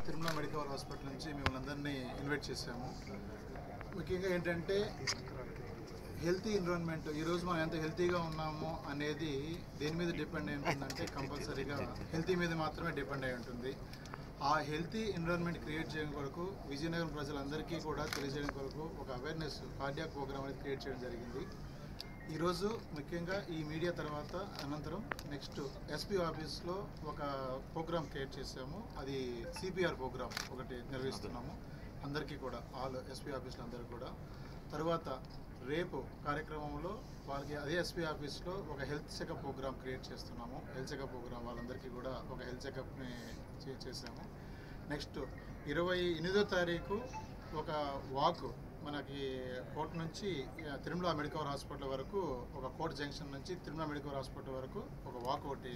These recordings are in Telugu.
తిరుమల మెడికల్ హాస్పిటల్ నుంచి మిమ్మల్ని అందరినీ ఇన్వైట్ చేశాము. ముఖ్యంగా ఏంటంటే హెల్తీ ఎన్విరాన్మెంట్, ఈరోజు మనం ఎంత హెల్తీగా ఉన్నామో అనేది దేని మీద డిపెండ్ అయి ఉంటుందంటే కంపల్సరీగా హెల్తీ మీద మాత్రమే డిపెండ్ అయి ఉంటుంది. ఆ హెల్తీ ఎన్విరాన్మెంట్ క్రియేట్ చేయడం కొరకు విజయనగరం ప్రజలందరికీ కూడా తెలియజేయడం కొరకు ఒక అవేర్నెస్ కార్డియాక్ ప్రోగ్రామ్ అనేది క్రియేట్ చేయడం జరిగింది. ఈరోజు ముఖ్యంగా ఈ మీడియా తర్వాత అనంతరం నెక్స్ట్ ఎస్పీ ఆఫీస్లో ఒక ప్రోగ్రామ్ క్రియేట్ చేసాము. అది సిపిఆర్ ప్రోగ్రామ్ ఒకటి నిర్వహిస్తున్నాము అందరికీ కూడా, ఆల్ ఎస్పీ ఆఫీసులు అందరికీ కూడా. తర్వాత రేపు కార్యక్రమంలో వాళ్ళకి అదే ఎస్పీ ఆఫీస్లో ఒక హెల్త్ చెకప్ ప్రోగ్రామ్ క్రియేట్ చేస్తున్నాము. హెల్త్ చెకప్ ప్రోగ్రామ్ వాళ్ళందరికీ కూడా ఒక హెల్త్ చెకప్ని చేసాము. నెక్స్ట్ 28వ తారీఖు ఒక వాక్ మనకి కోర్టు నుంచి తిరుమల మెడికల్ హాస్పిటల్ వరకు, ఒక కోర్టు జంక్షన్ నుంచి తిరుమల మెడికల్ హాస్పిటల్ వరకు ఒక వాక్ ఒకటి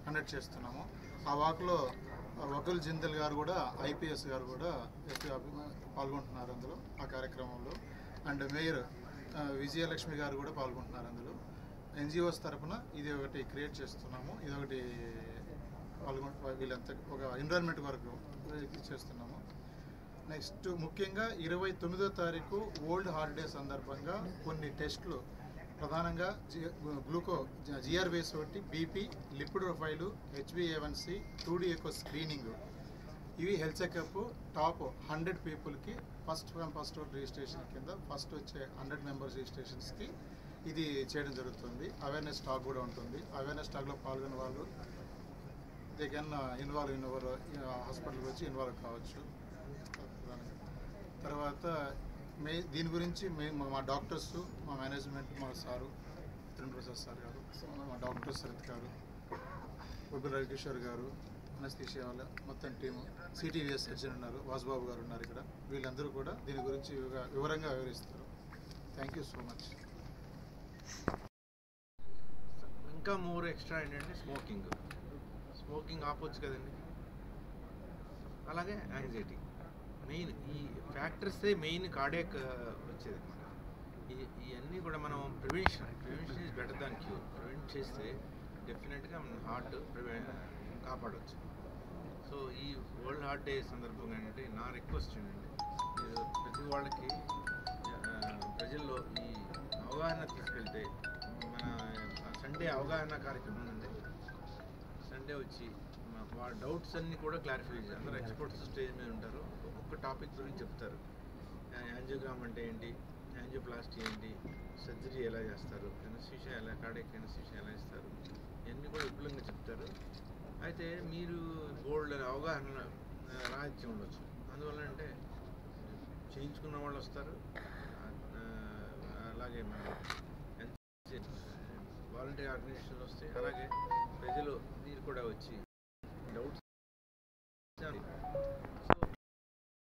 కండక్ట్ చేస్తున్నాము. ఆ వాక్లో వకుల్ జిందల్ గారు కూడా, ఐపీఎస్ గారు కూడా పాల్గొంటున్నారు అందులో, ఆ కార్యక్రమంలో. అండ్ మేయర్ విజయలక్ష్మి గారు కూడా పాల్గొంటున్నారు అందులో. ఎన్జిఓస్ తరఫున ఇది ఒకటి క్రియేట్ చేస్తున్నాము. ఇది ఒకటి వీళ్ళంతా ఒక ఎన్విరాన్మెంట్ వరకు చేస్తున్నాము. నెక్స్ట్ ముఖ్యంగా 29వ తారీఖు ఓల్డ్ హాలిడే సందర్భంగా కొన్ని టెస్టులు, ప్రధానంగా జిఆర్బీఎస్ ఒకటి, BP, lipid profile, HbA1c, 2D echo screening, ఇవి హెల్త్ చెకప్ టాప్ 100 పీపుల్కి ఫస్ట్ రిజిస్ట్రేషన్ కింద ఫస్ట్ వచ్చే 100 మెంబర్స్ రిజిస్ట్రేషన్స్కి ఇది చేయడం జరుగుతుంది. అవేర్నెస్ టాక్ కూడా ఉంటుంది. అవేర్నెస్ టాక్లో పాల్గొన్న వాళ్ళు దే కెన్ ఇన్వాల్వ్ హాస్పిటల్కి వచ్చి ఇన్వాల్వ్ కావచ్చు. తర్వాత దీని గురించి మా డాక్టర్స్, మా మేనేజ్మెంట్, మా సారు కిరణ్ ప్రసాద్ సార్ గారు, మా డాక్టర్ శరత్ గారు, బొబ్బిలి రవికిషోర్ గారు, అనస్థీషియా వాళ్ళ మొత్తం టీము, సిటీవీఎస్ సర్జన్ ఉన్నారు, వాసుబాబు గారు ఉన్నారు ఇక్కడ. వీళ్ళందరూ కూడా దీని గురించి వివరంగా వివరిస్తారు. Thank you so much. ఇంకా మోర్ ఎక్స్ట్రా ఏంటంటే స్మోకింగ్ ఆపొచ్చు కదండి. అలాగే యాంగ్జైటీ, మెయిన్ ఈ ఫ్యాక్టర్సే మెయిన్ కార్డియాక్ వచ్చేది అనమాట. ఇవన్నీ కూడా మనం prevention is better than cure. Prevent చేస్తే డెఫినెట్గా మన హార్ట్ కాపాడవచ్చు. సో ఈ వరల్డ్ హార్ట్ డే సందర్భంగా ఏంటంటే నా రిక్వెస్ట్ ఏంటంటే, మీరు ప్రతి వాళ్ళకి ప్రజల్లో ఈ అవగాహన తీసుకెళ్తే, మన సండే అవగాహన కార్యక్రమం ఉందండి. సండే వచ్చి వాళ్ళ డౌట్స్ అన్నీ కూడా క్లారిఫై చేయాలి. అందరూ ఎక్స్పర్ట్స్ స్టేజ్ మీద ఉంటారు, ఒక్కొక్క టాపిక్ గురించి చెప్తారు. యాంజియోగ్రామ్ అంటే ఏంటి, యాంజియోప్లాస్టీ ఏంటి, సర్జరీ ఎలా చేస్తారు, ఎనస్థీషియా ఎలా, కార్డియాక్ ఎనస్థీషియా ఎలా ఇస్తారు, ఇవన్నీ కూడా విపులంగా చెప్తారు. అయితే మీరు బోల్డ్ అవగాహన రాహిత్యం ఉండొచ్చు. అందువల్ల అంటే చేయించుకున్న వాళ్ళు వస్తారు, అలాగే మన వాలంటీర్ ఆర్గనైజేషన్లు వస్తాయి, అలాగే ప్రజలు మీరు కూడా వచ్చి డౌట్స్.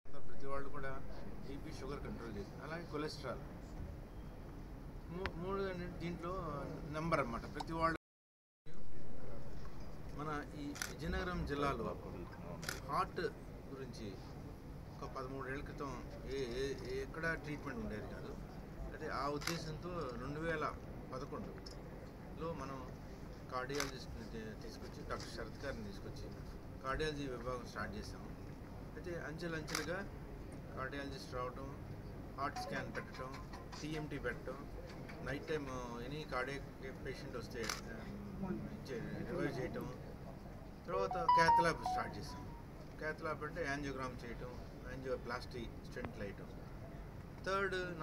సో ప్రతి వాళ్ళు కూడా బీపీ, షుగర్ కంట్రోల్ చేసి, అలాగే కొలెస్ట్రాల్, మూడు దీంట్లో నెంబర్ అన్నమాట. ప్రతి వాళ్ళు మన ఈ విజయనగరం జిల్లాలో హార్ట్ గురించి ఒక 13 ఏళ్ల క్రితం ఎక్కడ ట్రీట్మెంట్ ఉండేది కాదు. అయితే ఆ ఉద్దేశంతో 2011లో మనం కార్డియాలజిస్ట్ని తీసుకొచ్చి, డాక్టర్ శరత్ గారిని తీసుకొచ్చి కార్డియాలజీ విభాగం స్టార్ట్ చేసాము. అయితే అంచెలంచెలుగా కార్డియాలజిస్ట్ రావటం, హార్ట్ స్కాన్ పెట్టడం, టీఎంటీ పెట్టడం, night time any cardiac patient వస్తే రివైవ్ చేయటం, తర్వాత క్యాత్ ల్యాబ్ స్టార్ట్ చేసాం. క్యాత్ ల్యాబ్ అంటే యాంజియోగ్రామ్ చేయటం, యాంజియోప్లాస్టీ, స్టెంట్లు వేయటం.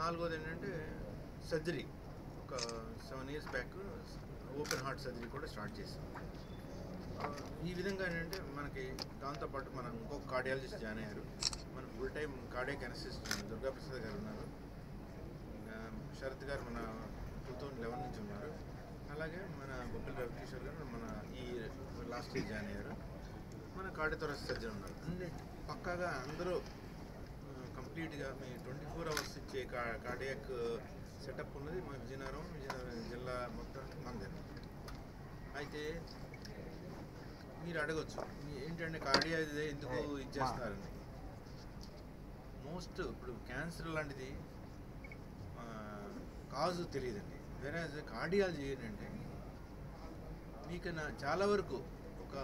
నాలుగోది ఏంటంటే సర్జరీ. ఒక 7 years back open heart surgery కూడా స్టార్ట్ చేసాం. ఈ విధంగా ఏంటంటే మనకి దాంతోపాటు మనం ఇంకొక కార్డియాలజిస్ట్ జాయిన్ అయ్యారు. మన full time cardiac anaesthetist Durgaprasad గారు ఉన్నారు. శరత్ గారు మన 2011 నుంచి ఉన్నారు. అలాగే మన బొబ్బిలి రవికిషోర్ గారు మన ఈ లాస్ట్ ఇయర్ జాయిన్ అయ్యారు. మన కార్డియోథొరాసిక్ సర్జన్ ఉన్నారు. అన్ని పక్కాగా అందరూ కంప్లీట్గా మీ 24 hours ఇచ్చే కార్డియాక్ సెటప్ ఉన్నది మా విజయనగరం జిల్లా మొత్తం మంది. అయితే మీరు అడగచ్చు, ఏంటంటే కార్డియాలజీ ఎందుకు ఇచ్చేస్తున్నారని. మోస్ట్ ఇప్పుడు క్యాన్సర్ లాంటిది కాజు తెలియదండి. వేరే కార్డియాలజీ ఏంటంటే మీకు చాలా వరకు ఒక